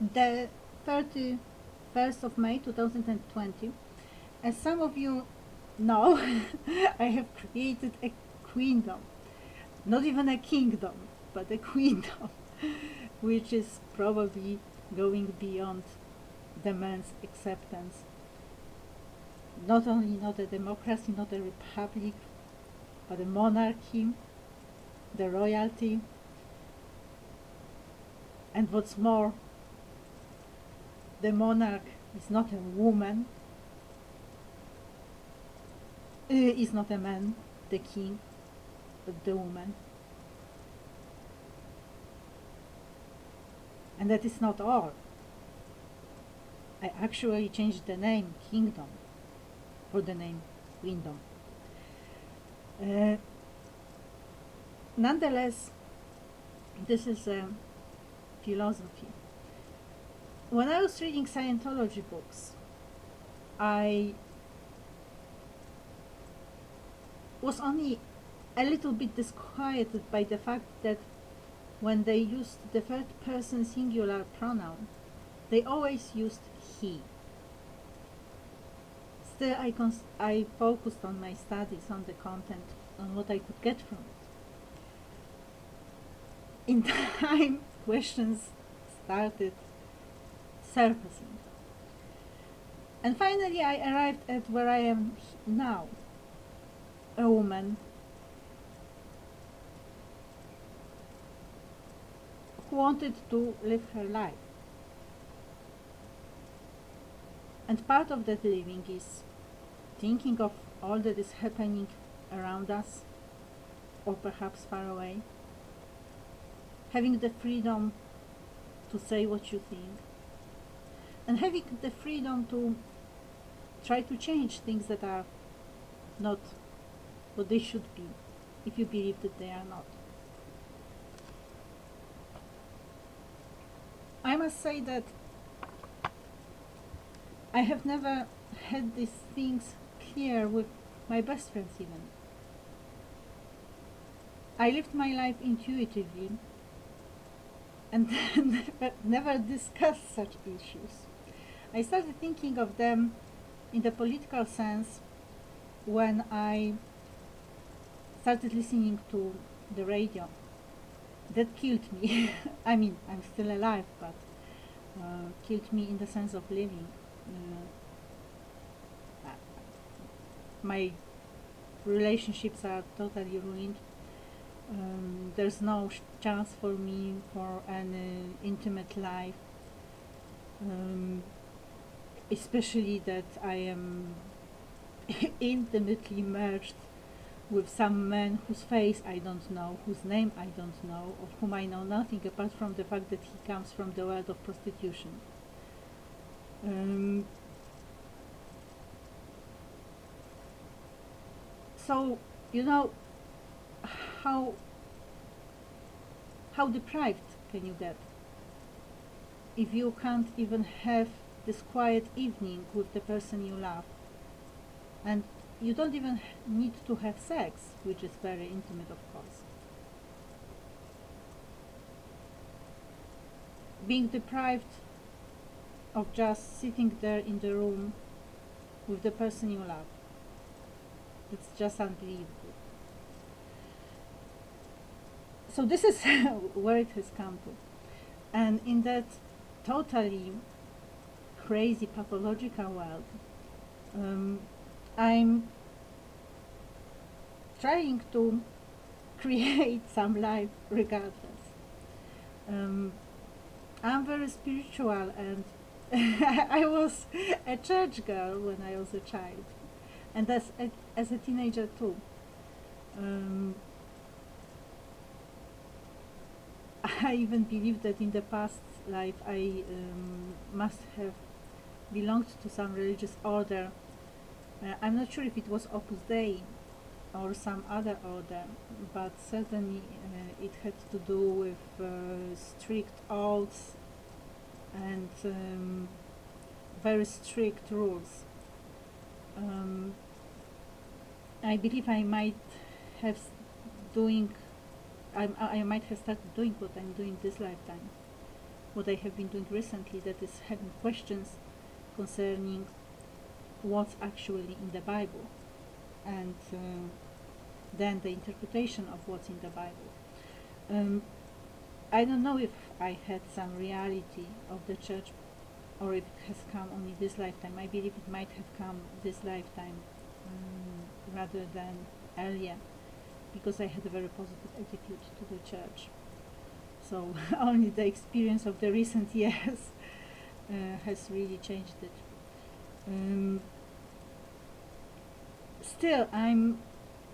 the 31st of May 2020. As some of you know, I have created a queendom. Not even a kingdom, but a queendom, which is probably going beyond the man's acceptance. Not only not a democracy, not a republic, but a monarchy, the royalty, and what's more, the monarch is not a woman, is not a man, the king, but the woman. And that is not all. I actually changed the name kingdom for the name queendom. Nonetheless, this is a philosophy. When I was reading Scientology books, I was only a little bit disquieted by the fact that when they used the third person singular pronoun, they always used he. Still, I focused on my studies, on the content, on what I could get from it. In time, questions started surfacing. And finally, I arrived at where I am now, a woman who wanted to live her life. And part of that living is thinking of all that is happening around us, or perhaps far away, having the freedom to say what you think, and having the freedom to try to change things that are not what they should be, if you believe that they are not. I must say that I have never had these things clear with my best friends even. I lived my life intuitively and never discussed such issues. I started thinking of them in the political sense when I started listening to the radio. That killed me. I mean, I'm still alive, but killed me in the sense of living. My relationships are totally ruined. There's no chance for me for an intimate life, especially that I am intimately merged with some man whose face I don't know, whose name I don't know, of whom I know nothing apart from the fact that he comes from the world of prostitution. So, you know, how deprived can you get if you can't even have this quiet evening with the person you love? And you don't even need to have sex, which is very intimate, of course. Being deprived of just sitting there in the room with the person you love, it's just unbelievable. So this is where it has come to. And in that totally crazy pathological world, I'm trying to create some life regardless. I'm very spiritual, and I was a church girl when I was a child, and as a teenager too. I even believe that in the past life I must have belonged to some religious order. I'm not sure if it was Opus Dei or some other order, but certainly it had to do with strict oaths and very strict rules. I believe I might have I might have started doing what I'm doing this lifetime. what I have been doing recently, that is having questions concerning what's actually in the Bible, and then the interpretation of what's in the Bible. I don't know if I had some reality of the church, or if it has come only this lifetime. I believe it might have come this lifetime rather than earlier, because I had a very positive attitude to the church. So only the experience of the recent years has really changed it. Still, I'm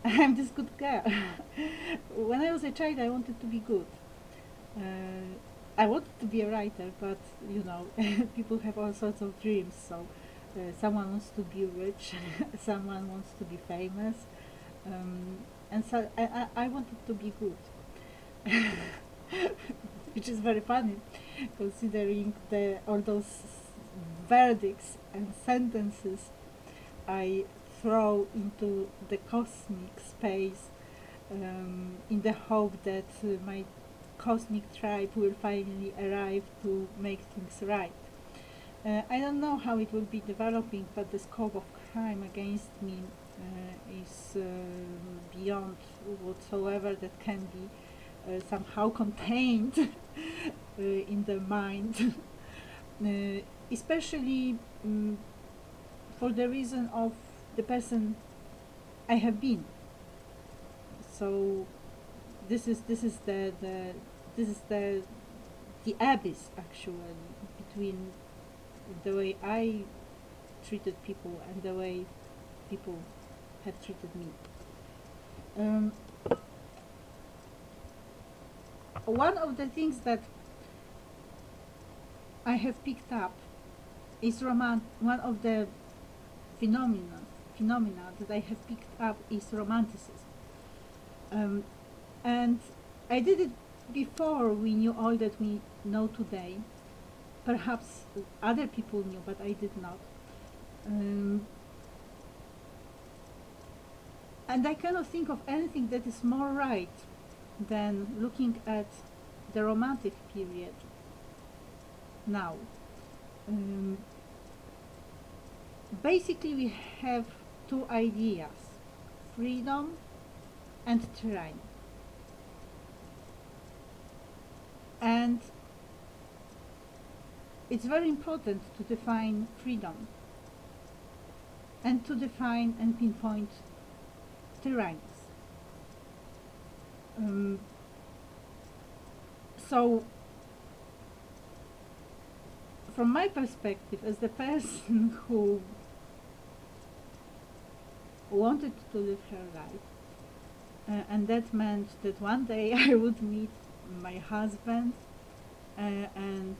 this good girl. When I was a child, I wanted to be good. I wanted to be a writer, but you know, people have all sorts of dreams. So someone wants to be rich, someone wants to be famous, and so I wanted to be good. Which is very funny, considering all those verdicts and sentences I throw into the cosmic space, in the hope that my cosmic tribe will finally arrive to make things right. I don't know how it will be developing, but the scope of crime against me is beyond whatsoever that can be somehow contained in the mind, especially for the reason of the person I have been. So this is the abyss actually between the way I treated people and the way people have treated me. One of the things that I have picked up is one of the phenomena that I have picked up is Romanticism. And I did it before we knew all that we know today. Perhaps other people knew, but I did not. And I cannot think of anything that is more right than looking at the Romantic period now. Basically, we have two ideas: freedom and tyranny. And it's very important to define freedom and to define and pinpoint tyrannies. So, from my perspective, as the person who wanted to live her life, and that meant that one day I would meet my husband, and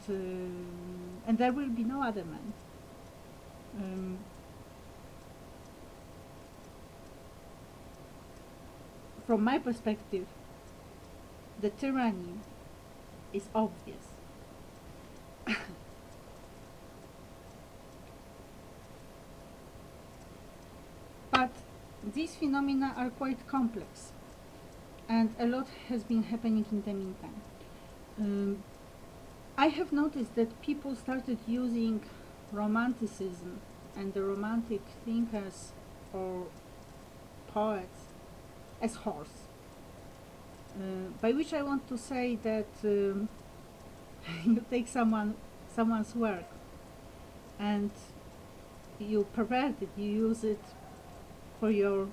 there will be no other man. From my perspective, the tyranny is obvious. But these phenomena are quite complex, and a lot has been happening in the meantime. I have noticed that people started using Romanticism and the Romantic thinkers or poets as horse, by which I want to say that you take someone's work and you pervert it, you use it for your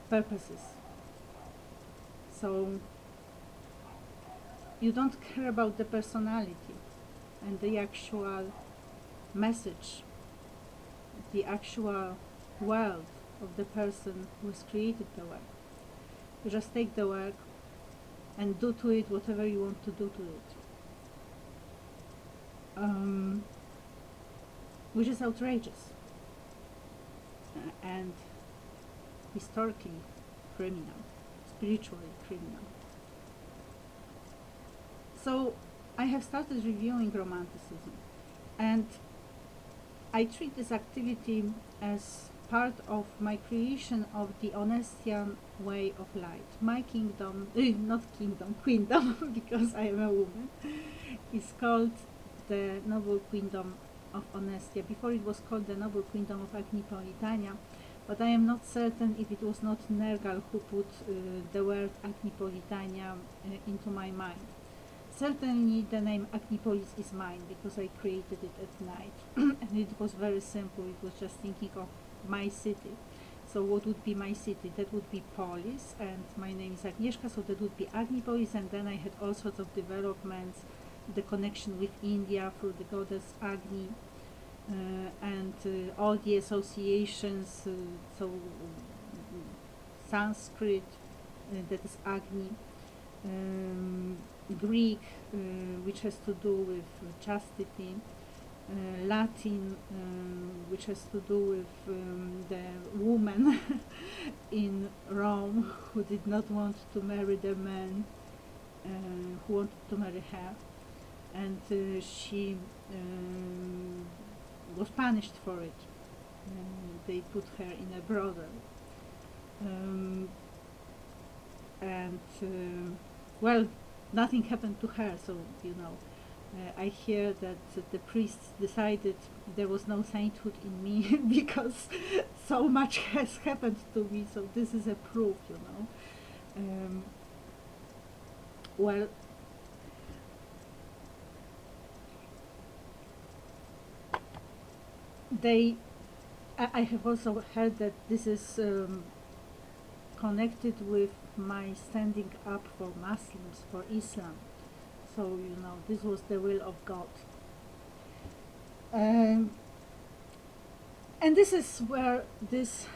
purposes. So you don't care about the personality and the actual message, the actual world of the person who has created the work. You just take the work and do to it whatever you want to do to it, which is outrageous and historically criminal, spiritually criminal. So I have started reviewing Romanticism, and I treat this activity as part of my creation of the Onestian way of light. My kingdom, not kingdom, queendom, because I am a woman, is called the Noble Queendom of Onestia. Before it was called the Noble Queendom of Agnipolitania, but I am not certain if it was not Nergal who put the word Agnipolitania into my mind. Certainly the name Agnipolis is mine because I created it at night and it was very simple. It was just thinking of my city. So what would be my city? That would be Polis, and my name is Agnieszka, so that would be Agnipolis, and then I had all sorts of developments, the connection with India through the goddess Agni, and all the associations, Sanskrit, that is Agni, Greek, which has to do with chastity, Latin, which has to do with the woman in Rome who did not want to marry the man who wanted to marry her, and she was punished for it. They put her in a brothel, and well, nothing happened to her, so you know. I hear that the priests decided there was no sainthood in me because so much has happened to me, so this is a proof, you know. Well, I have also heard that this is connected with my standing up for Muslims, for Islam. So, you know, this was the will of God. And this is where this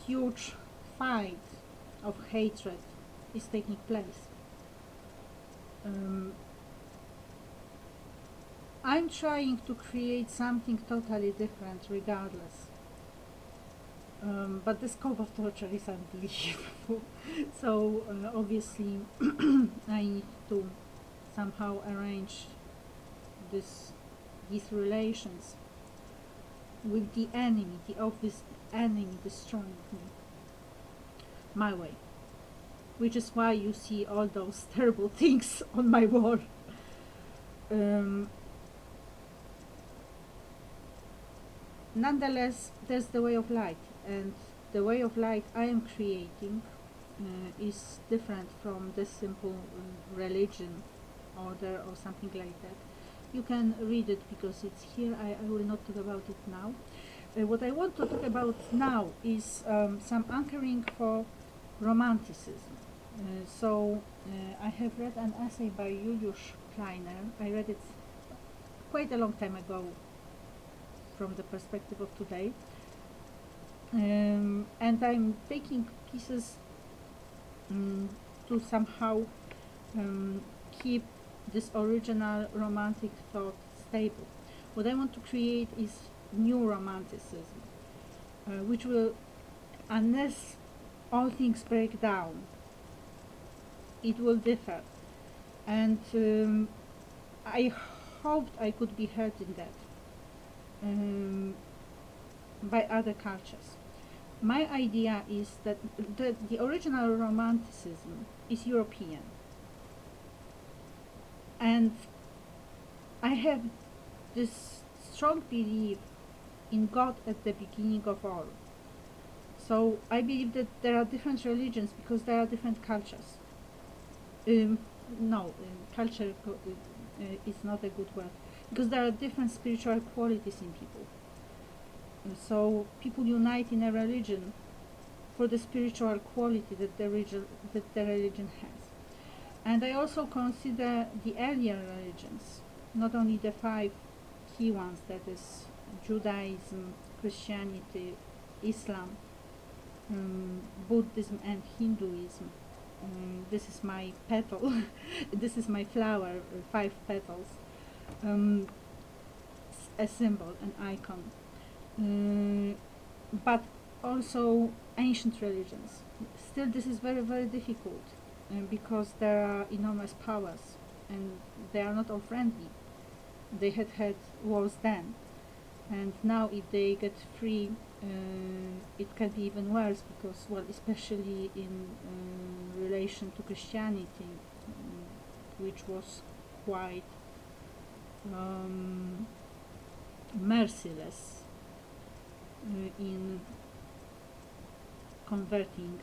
huge fight of hatred is taking place. I'm trying to create something totally different regardless. But the scope of torture is unbelievable. So obviously I need to somehow arrange these relations with the enemy, the obvious enemy destroying me, my way. Which is why you see all those terrible things on my wall. Nonetheless, there's the way of light, and the way of light I am creating is different from the simple religion order or something like that. You can read it because it's here. I will not talk about it now. What I want to talk about now is some anchoring for Romanticism. I have read an essay by Julius Kleiner. I read it quite a long time ago from the perspective of today. And I'm taking pieces to somehow keep this original romantic thought stable. What I want to create is new romanticism, which will, unless all things break down, it will differ. And I hoped I could be heard in that by other cultures. My idea is that the original romanticism is European, and I have this strong belief in God at the beginning of all. So I believe that there are different religions because there are different cultures. Culture is not a good word, because there are different spiritual qualities in people. So people unite in a religion for the spiritual quality that the religion has. And I also consider the earlier religions, not only the 5 key ones, that is Judaism, Christianity, Islam, Buddhism and Hinduism. This is my petal, this is my flower, 5 petals, a symbol, an icon. But also ancient religions. Still, this is very, very difficult because there are enormous powers and they are not all friendly. They had wars then, and now if they get free, it can be even worse because, well, especially in relation to Christianity, which was quite merciless in converting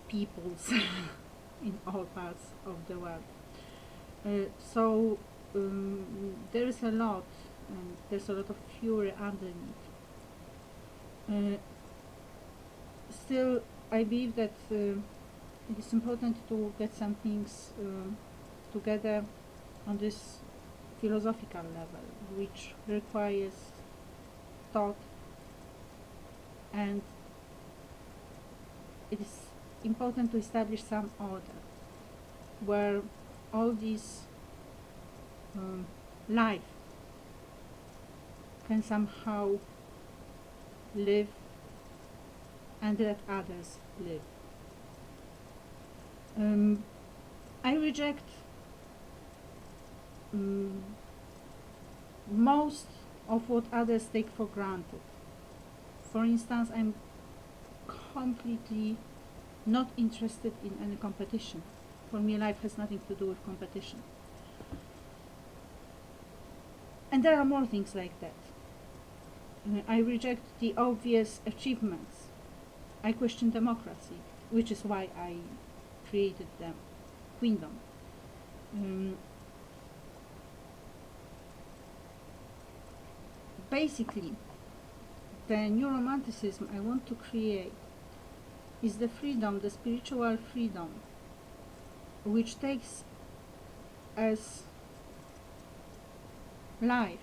peoples in all parts of the world. So there is a lot, and there's a lot of fury underneath. Still, I believe that it is important to get some things together on this philosophical level, which requires thought, and it is important to establish some order where all this life can somehow live and let others live. I reject most of what others take for granted. For instance, I'm completely not interested in any competition. For me, life has nothing to do with competition. And there are more things like that. I reject the obvious achievements. I question democracy, which is why I created the queendom. Basically, the new romanticism I want to create is the freedom, the spiritual freedom, which takes as life,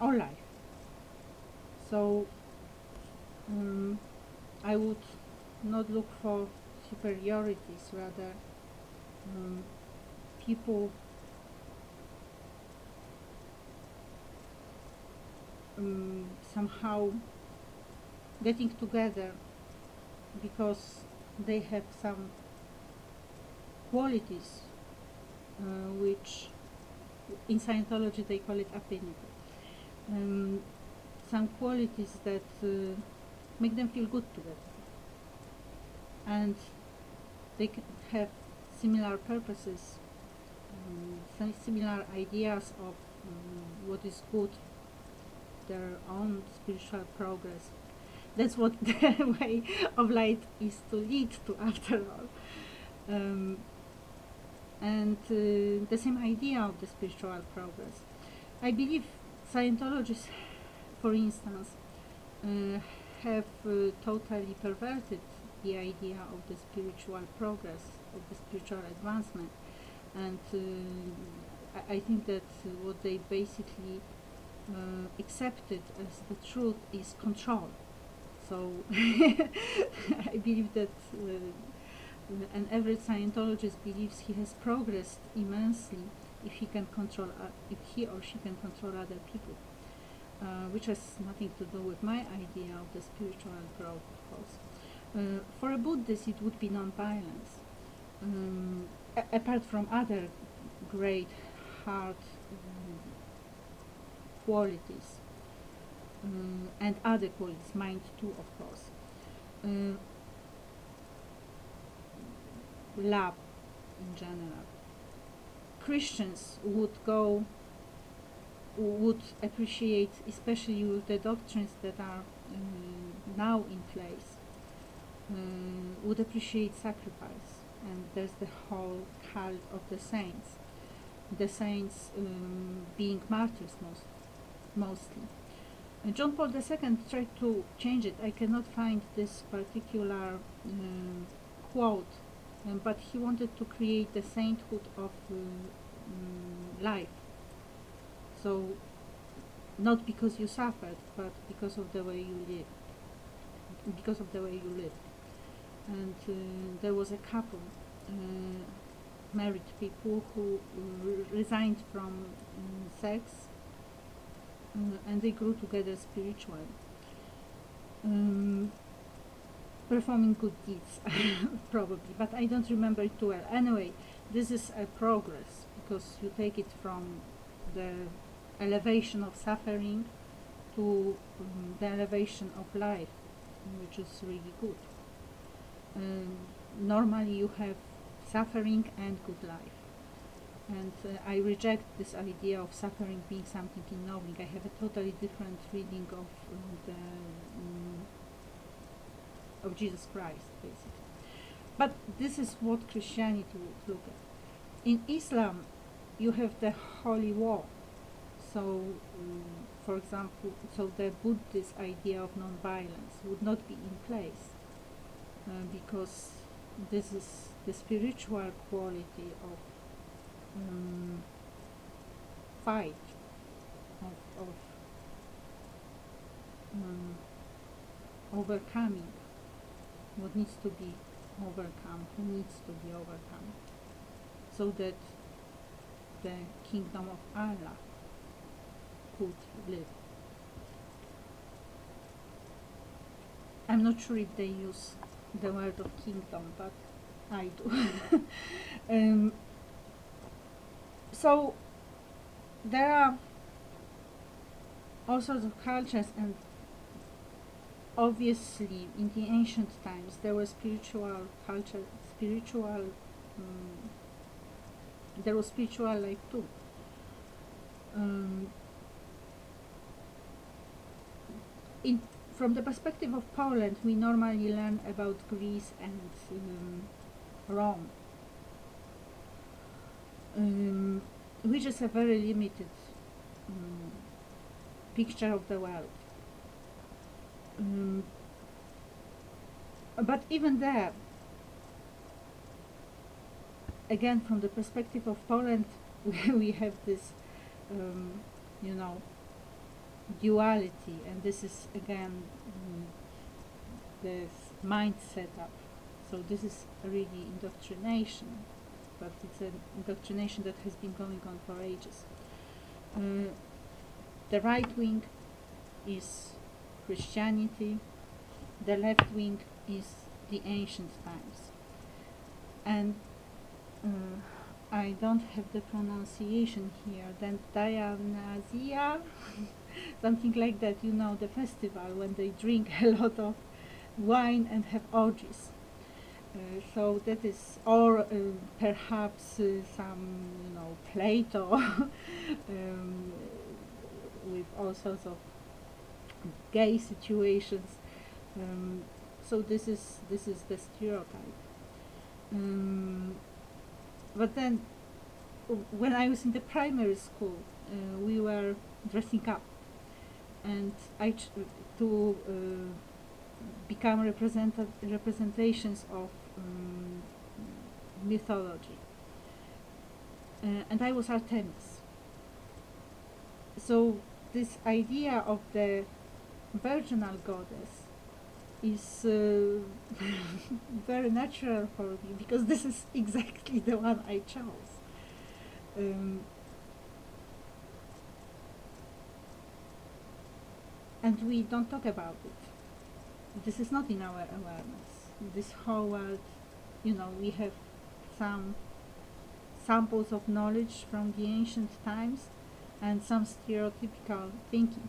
all life. So I would not look for superiorities, rather people somehow getting together because they have some qualities which in Scientology they call it affinity. Some qualities that make them feel good together, and they can have similar purposes, some similar ideas of what is good, their own spiritual progress. That's what the way of light is to lead to, after all. And the same idea of the spiritual progress. I believe Scientologists, for instance, have totally perverted the idea of the spiritual progress, of the spiritual advancement, and I think that what they basically accepted as the truth is control. So I believe that an average Scientologist believes he has progressed immensely if he can control, if he or she can control other people, which has nothing to do with my idea of the spiritual growth, of course. For a Buddhist, it would be non-violence, apart from other great hard qualities, and other qualities, mind too, of course. Love in general. Christians would appreciate, especially with the doctrines that are now in place, would appreciate sacrifice. And there's the whole cult of the saints being martyrs mostly. John Paul II tried to change it. I cannot find this particular quote, but he wanted to create the sainthood of life. So, not because you suffered, but because of the way you live. Because of the way you live. And there was a couple, married people, who resigned from sex, and they grew together spiritually, performing good deeds, probably, but I don't remember it too well. Anyway, this is a progress, because you take it from the elevation of suffering to the elevation of life, which is really good. Normally you have suffering and good life. And I reject this idea of suffering being something ennobling. I have a totally different reading of Jesus Christ, basically. But this is what Christianity would look at. In Islam, you have the holy war. So, for example, so the Buddhist idea of non-violence would not be in place because this is the spiritual quality of fight, of overcoming what needs to be overcome, who needs to be overcome, so that the kingdom of Allah could live. I'm not sure if they use the word of kingdom, but I do. So there are all sorts of cultures, and obviously in the ancient times there was spiritual culture, there was spiritual life too. From the perspective of Poland, we normally learn about Greece and Rome, which is a very limited picture of the world. But even there, again, from the perspective of Poland, we have this, duality, and this is again this mind setup. So this is really indoctrination, but it's an indoctrination that has been going on for ages. The right wing is Christianity, the left wing is the ancient times, and I don't have the pronunciation here, then Dionysia, something like that, the festival when they drink a lot of wine and have orgies. So that is, or perhaps some, Plato with all sorts of gay situations. So this is the stereotype. But then, when I was in the primary school, we were dressing up, and to become representations of mythology, and I was Artemis. So this idea of the virginal goddess is very natural for me, because this is exactly the one I chose. And we don't talk about it. This is not in our awareness. This whole world, we have some samples of knowledge from the ancient times and some stereotypical thinking.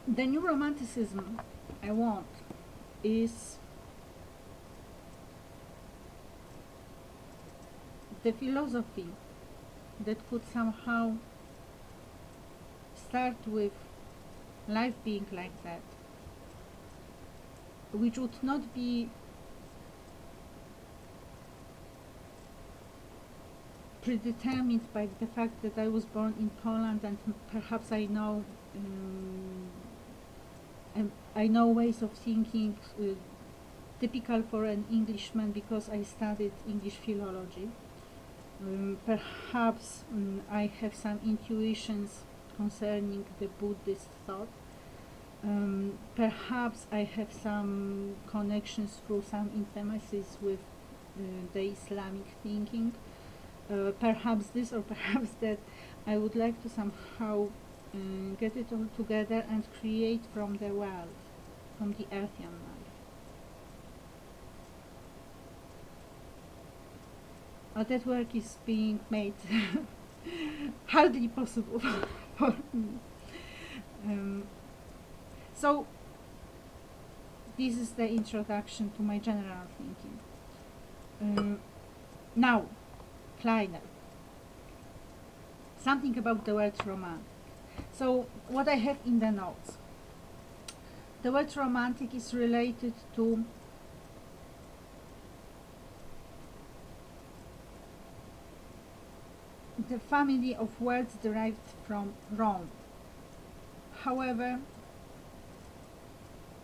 The new Romanticism I want is the philosophy that could somehow start with life being like that, which would not be predetermined by the fact that I was born in Poland, and perhaps I know ways of thinking typical for an Englishman because I studied English philology. Perhaps I have some intuitions concerning the Buddhist thought. Perhaps I have some connections through some intimacies with the Islamic thinking. Perhaps this or perhaps that. I would like to somehow get it all together and create from the world, from the earthian life. That work is being made hardly possible for me. So this is the introduction to my general thinking. Now, Kleiner. Something about the word romantic. So, what I have in the notes. The word romantic is related to the family of words derived from Rome. However,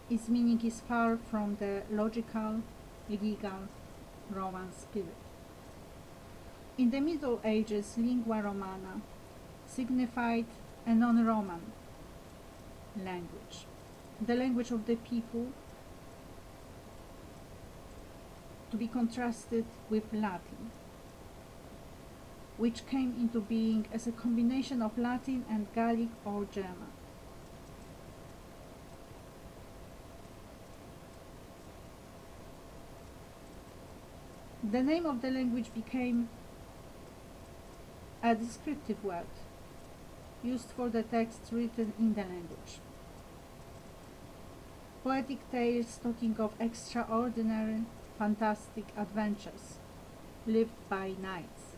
its meaning is far from the logical, legal Roman spirit. In the Middle Ages, lingua romana signified a non-Roman language, the language of the people, to be contrasted with Latin, which came into being as a combination of Latin and Gallic or German. The name of the language became a descriptive word used for the texts written in the language. Poetic tales talking of extraordinary, fantastic adventures lived by knights.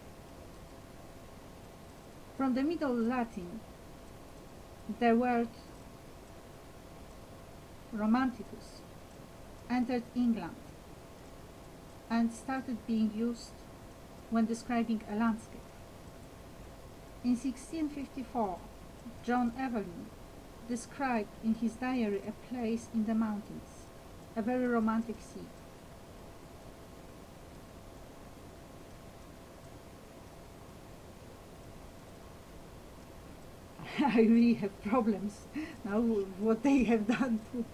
From the Middle Latin, the word Romanticus entered England and started being used when describing a landscape. In 1654, John Evelyn described in his diary a place in the mountains, a very romantic sea. I really have problems now with what they have done to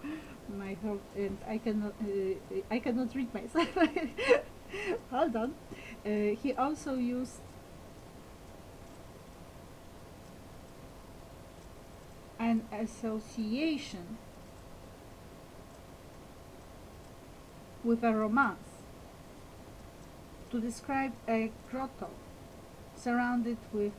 my throat, and I cannot read myself. Hold on. He also used an association with a romance to describe a grotto surrounded with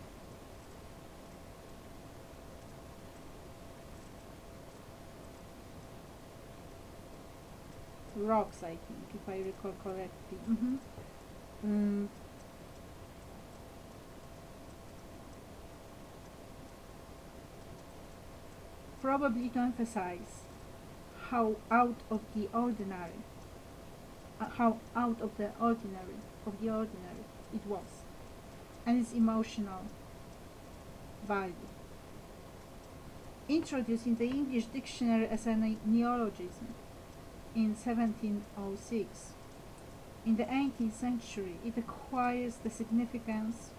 rocks, I think, if I recall correctly. Probably to emphasize how out of the ordinary it was, and its emotional value. Introduced in the English dictionary as a neologism in 1706, in the 18th century it acquires the significance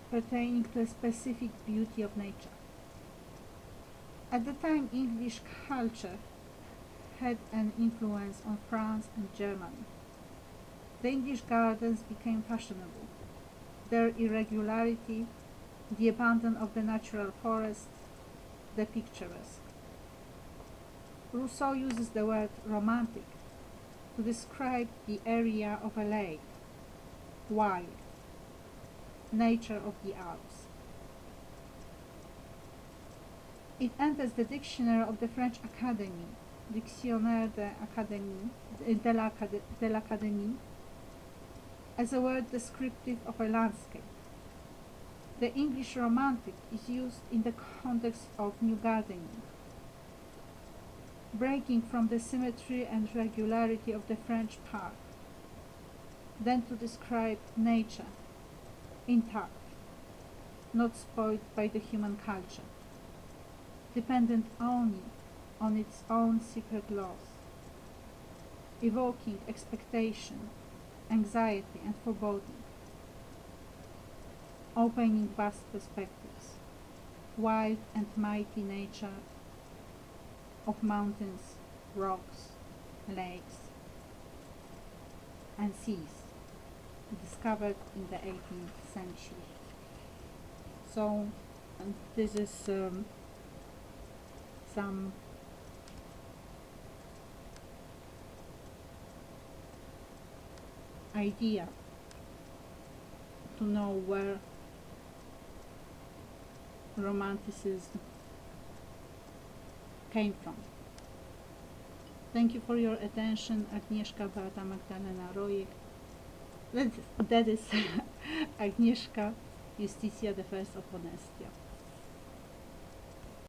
pertaining to a specific beauty of nature. At the time, English culture had an influence on France and Germany. The English gardens became fashionable. Their irregularity, the abandon of the natural forest, the picturesque. Rousseau uses the word romantic to describe the area of a lake, wild, nature of the Alps. It enters the dictionary of the French Academy, Dictionnaire de l'Académie, as a word descriptive of a landscape. The English romantic is used in the context of new gardening, breaking from the symmetry and regularity of the French park, then to describe nature, intact, not spoiled by the human culture, dependent only on its own secret laws, evoking expectation, anxiety and foreboding, opening vast perspectives, wild and mighty nature of mountains, rocks, lakes, and seas, discovered in the 18th century. So, this is some idea to know where Romanticism came from. Thank you for your attention. Agnieszka Beata Magdalena Rojek. That is Agnieszka Justitia, the first of Honestia.